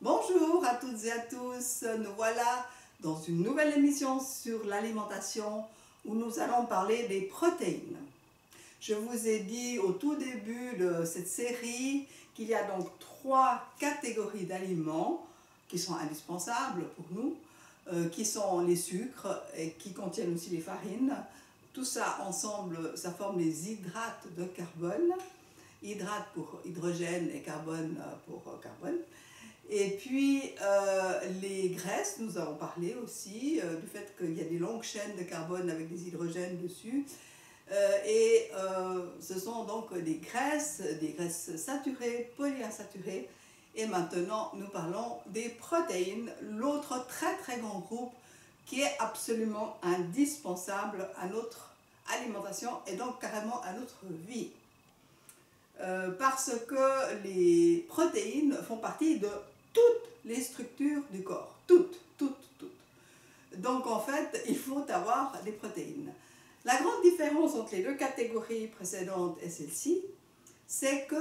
Bonjour à toutes et à tous, nous voilà dans une nouvelle émission sur l'alimentation où nous allons parler des protéines. Je vous ai dit au tout début de cette série qu'il y a donc 3 catégories d'aliments qui sont indispensables pour nous, qui sont les sucres et qui contiennent aussi les farines. Tout ça ensemble, ça forme les hydrates de carbone, hydrates pour hydrogène et carbone pour carbone. Et puis les graisses, nous avons parlé aussi du fait qu'il y a des longues chaînes de carbone avec des hydrogènes dessus. Ce sont donc des graisses saturées, polyinsaturées. Et maintenant, nous parlons des protéines, l'autre très grand groupe qui est absolument indispensable à notre alimentation et donc carrément à notre vie. Parce que les protéines font partie de toutes les structures du corps, toutes. Donc en fait, il faut avoir des protéines. La grande différence entre les deux catégories précédentes et celle-ci, c'est que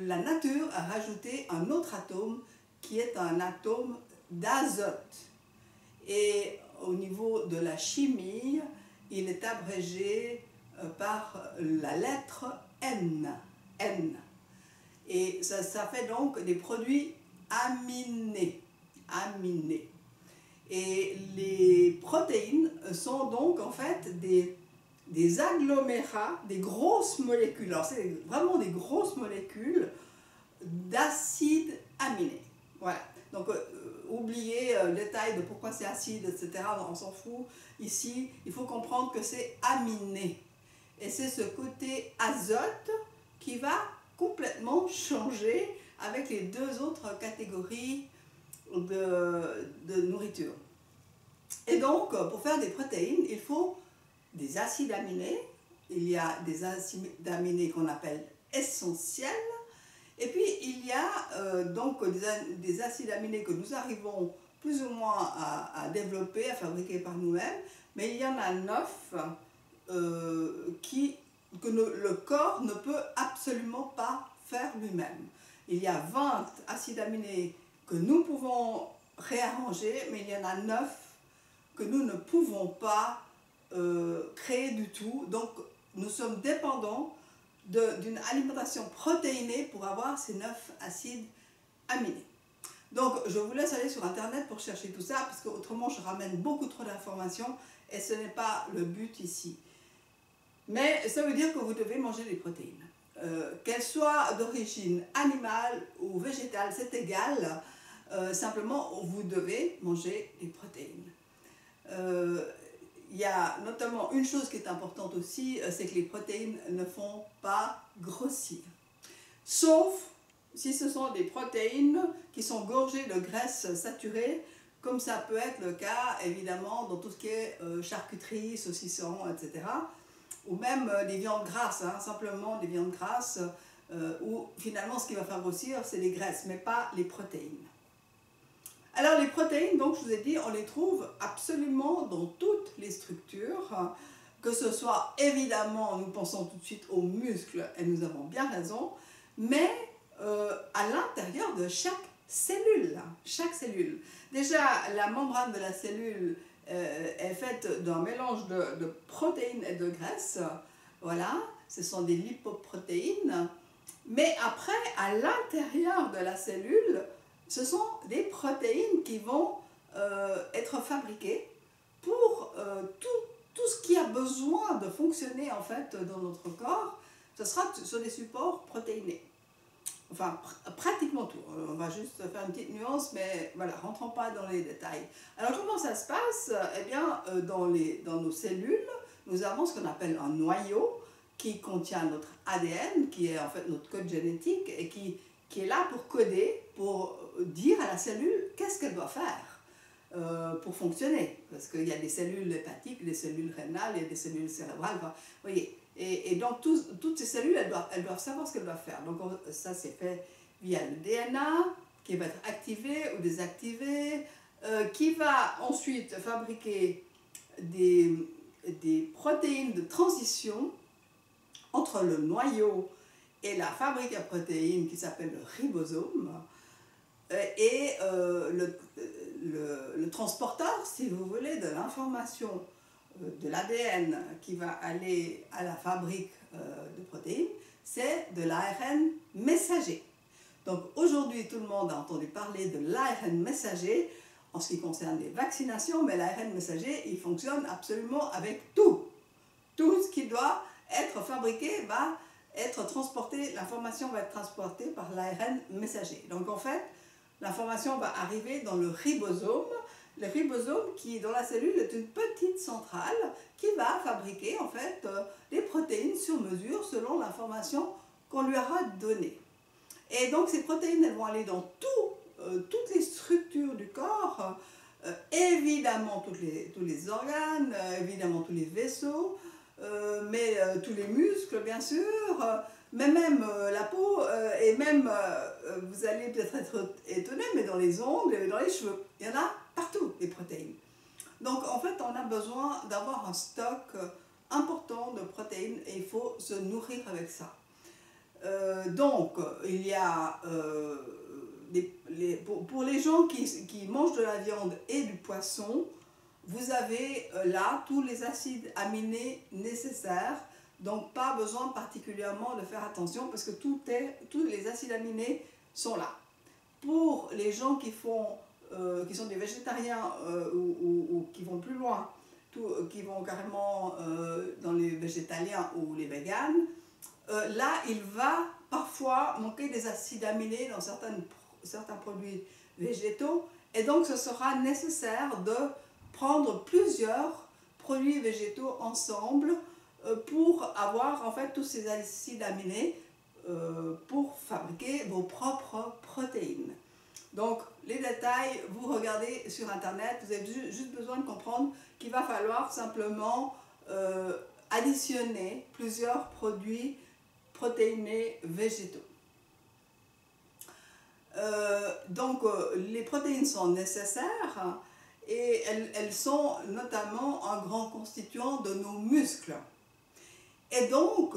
la nature a rajouté un autre atome qui est un atome d'azote. Et au niveau de la chimie, il est abrégé par la lettre N. Et ça fait donc des produits aminés. Et les protéines sont donc en fait des agglomérats, des grosses molécules. Alors c'est vraiment des grosses molécules d'acides aminés. Voilà. Donc oubliez le détail de pourquoi c'est acide, etc. On s'en fout. Ici, il faut comprendre que c'est aminé. Et c'est ce côté azote qui va complètement changer avec les deux autres catégories de nourriture. Et donc, pour faire des protéines, il faut des acides aminés. Il y a des acides aminés qu'on appelle essentiels. Et puis, il y a donc des acides aminés que nous arrivons plus ou moins à développer, à fabriquer par nous-mêmes. Mais il y en a 9 que le corps ne peut absolument pas faire lui-même. Il y a 20 acides aminés que nous pouvons réarranger, mais il y en a 9 que nous ne pouvons pas créer du tout. Donc nous sommes dépendants d'une alimentation protéinée pour avoir ces 9 acides aminés. Donc je vous laisse aller sur internet pour chercher tout ça, parce qu'autrement je ramène beaucoup trop d'informations et ce n'est pas le but ici. Mais ça veut dire que vous devez manger des protéines. Qu'elles soient d'origine animale ou végétale, c'est égal. Simplement, vous devez manger des protéines. Il y a notamment une chose qui est importante aussi, c'est que les protéines ne font pas grossir. Sauf si ce sont des protéines qui sont gorgées de graisses saturées, comme ça peut être le cas évidemment dans tout ce qui est charcuterie, saucisson, etc. Ou même des viandes grasses, simplement des viandes grasses, où finalement ce qui va faire grossir, c'est les graisses, mais pas les protéines. Alors les protéines, donc je vous ai dit, on les trouve absolument dans toutes les structures, que ce soit évidemment, nous pensons tout de suite aux muscles, et nous avons bien raison, mais à l'intérieur de chaque cellule. Déjà, la membrane de la cellule est faite d'un mélange de protéines et de graisses. Voilà, ce sont des lipoprotéines. Mais après, à l'intérieur de la cellule, ce sont des protéines qui vont être fabriquées pour tout ce qui a besoin de fonctionner en fait dans notre corps. Ce sera sur des supports protéinés. Enfin, pratiquement tout. On va juste faire une petite nuance, mais voilà, rentrons pas dans les détails. Alors, comment ça se passe? Eh bien, dans nos cellules, nous avons ce qu'on appelle un noyau qui contient notre ADN, qui est en fait notre code génétique, et qui est là pour coder, pour dire à la cellule qu'est-ce qu'elle doit faire pour fonctionner. Parce qu'il y a des cellules hépatiques, des cellules rénales, et des cellules cérébrales. Enfin, vous voyez. Et donc, toutes ces cellules, elles doivent savoir ce qu'elles doivent faire. Donc, ça, c'est fait via le DNA, qui va être activé ou désactivé, qui va ensuite fabriquer des protéines de transition entre le noyau et la fabrique à protéines qui s'appelle le ribosome. et le transporteur, si vous voulez, de l'information de l'ADN qui va aller à la fabrique de protéines, c'est de l'ARN messager. Donc aujourd'hui, tout le monde a entendu parler de l'ARN messager en ce qui concerne les vaccinations, mais l'ARN messager, il fonctionne absolument avec tout. Tout ce qui doit être fabriqué va être transporté, l'information va être transportée par l'ARN messager. Donc en fait, l'information va arriver dans le ribosome. Le ribosome qui, dans la cellule, est une petite centrale qui va fabriquer en fait des protéines sur mesure selon l'information qu'on lui aura donnée. Et donc ces protéines, elles vont aller dans toutes les structures du corps, évidemment tous les organes, évidemment tous les vaisseaux, mais tous les muscles bien sûr, mais même la peau, et même, vous allez peut-être être étonné, mais dans les ongles et dans les cheveux, il y en a partout des protéines. Donc en fait on a besoin d'avoir un stock important de protéines et il faut se nourrir avec ça. Donc il y a, pour les gens qui mangent de la viande et du poisson, vous avez là tous les acides aminés nécessaires, donc pas besoin particulièrement de faire attention parce que tous les acides aminés sont là. Pour les gens qui sont des végétariens ou qui vont plus loin, qui vont carrément dans les végétaliens ou les véganes, là il va parfois manquer des acides aminés dans certains produits végétaux et donc ce sera nécessaire de prendre plusieurs produits végétaux ensemble pour avoir en fait tous ces acides aminés pour fabriquer vos propres protéines. Donc les détails, vous regardez sur internet, vous avez juste besoin de comprendre qu'il va falloir simplement additionner plusieurs produits protéinés végétaux. Donc les protéines sont nécessaires et elles sont notamment un grand constituant de nos muscles. Et donc,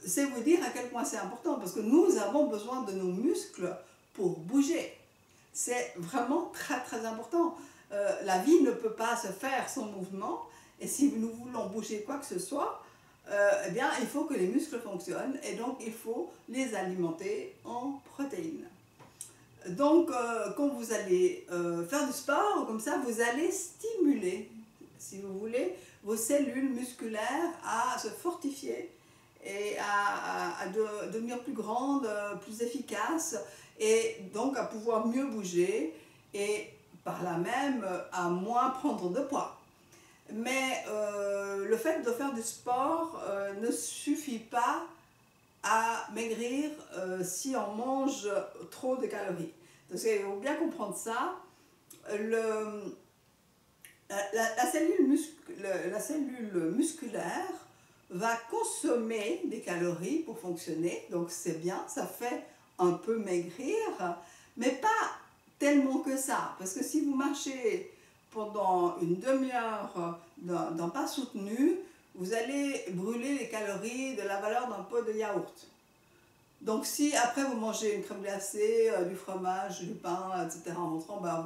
c'est vous dire à quel point c'est important, parce que nous avons besoin de nos muscles pour bouger. C'est vraiment très très important. La vie ne peut pas se faire sans mouvement, et si nous voulons bouger quoi que ce soit, eh bien, il faut que les muscles fonctionnent, et donc il faut les alimenter en protéines. Donc, quand vous allez faire du sport, comme ça, vous allez stimuler, si vous voulez, vos cellules musculaires à se fortifier et à devenir plus grandes, plus efficaces, et donc à pouvoir mieux bouger, et par là même à moins prendre de poids. Mais le fait de faire du sport ne suffit pas à maigrir si on mange trop de calories. Parce qu'il faut bien comprendre ça. La cellule musculaire va consommer des calories pour fonctionner, donc c'est bien, ça fait un peu maigrir, mais pas tellement que ça. Parce que si vous marchez pendant une demi-heure d'un pas soutenu, vous allez brûler les calories de la valeur d'un pot de yaourt. Donc si après vous mangez une crème glacée, du fromage, du pain, etc. en rentrant, ben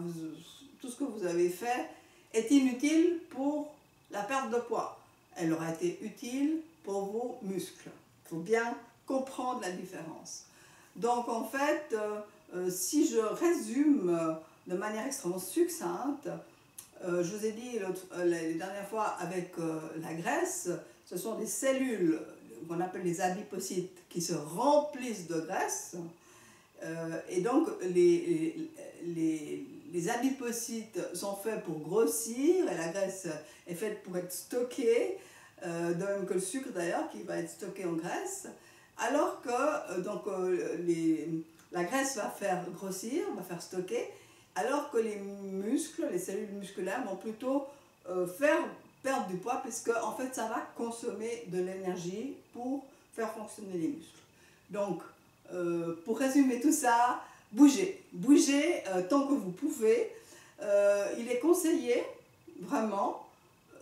tout ce que vous avez fait est inutile pour la perte de poids. Elle aura été utile pour vos muscles. Il faut bien comprendre la différence. Donc en fait, si je résume de manière extrêmement succincte, je vous ai dit la dernière fois avec la graisse, ce sont des cellules qu'on appelle les adipocytes qui se remplissent de graisse, et donc les adipocytes sont faits pour grossir et la graisse est faite pour être stockée, de même que le sucre d'ailleurs qui va être stocké en graisse, alors que la graisse va faire grossir, va faire stocker, alors que les muscles, les cellules musculaires vont plutôt faire perdre du poids, puisque en fait ça va consommer de l'énergie pour faire fonctionner les muscles. Donc pour résumer tout ça, bougez tant que vous pouvez. Il est conseillé vraiment,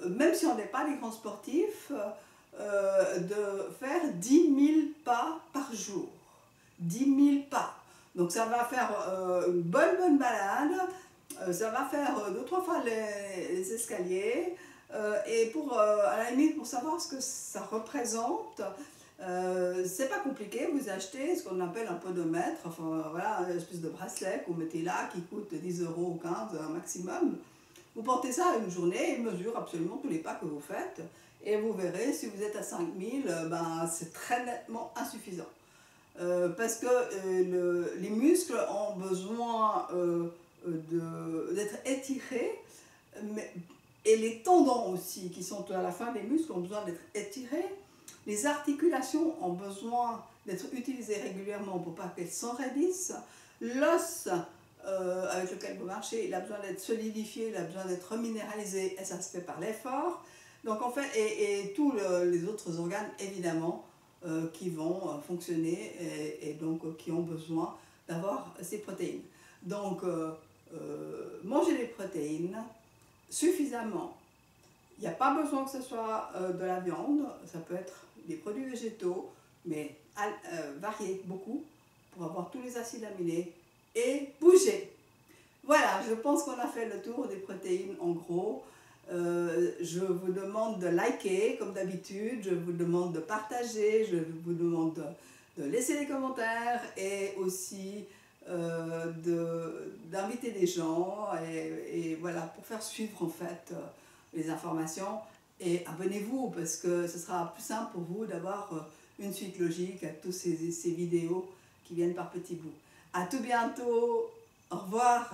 même si on n'est pas des grands sportifs, de faire 10 000 pas par jour. 10 000 pas. Donc ça va faire une bonne balade, ça va faire 2-3 fois les escaliers, et pour, à la limite, pour savoir ce que ça représente, c'est pas compliqué, vous achetez ce qu'on appelle un podomètre, enfin voilà, une espèce de bracelet qu'on mettez là qui coûte 10 € ou 15 un maximum. Vous portez ça une journée, il mesure absolument tous les pas que vous faites, et vous verrez, si vous êtes à 5000, ben, c'est très nettement insuffisant. Parce que les muscles ont besoin d'être étirés, et les tendons aussi, qui sont à la fin des muscles, ont besoin d'être étirés. Les articulations ont besoin d'être utilisées régulièrement pour pas qu'elles s'enraidissent. L'os avec lequel vous marchez, il a besoin d'être solidifié, il a besoin d'être reminéralisé, et ça se fait par l'effort. Donc en fait, et tous les autres organes, évidemment, qui vont fonctionner et donc qui ont besoin d'avoir ces protéines. Donc, manger des protéines suffisamment. Il n'y a pas besoin que ce soit de la viande, ça peut être des produits végétaux, mais variés beaucoup, pour avoir tous les acides aminés et bouger. Voilà, je pense qu'on a fait le tour des protéines en gros. Je vous demande de liker comme d'habitude, je vous demande de partager, je vous demande de laisser des commentaires et aussi d'inviter des gens et voilà, pour faire suivre en fait les informations. Et abonnez-vous parce que ce sera plus simple pour vous d'avoir une suite logique à tous ces vidéos qui viennent par petits bouts. À tout bientôt, au revoir.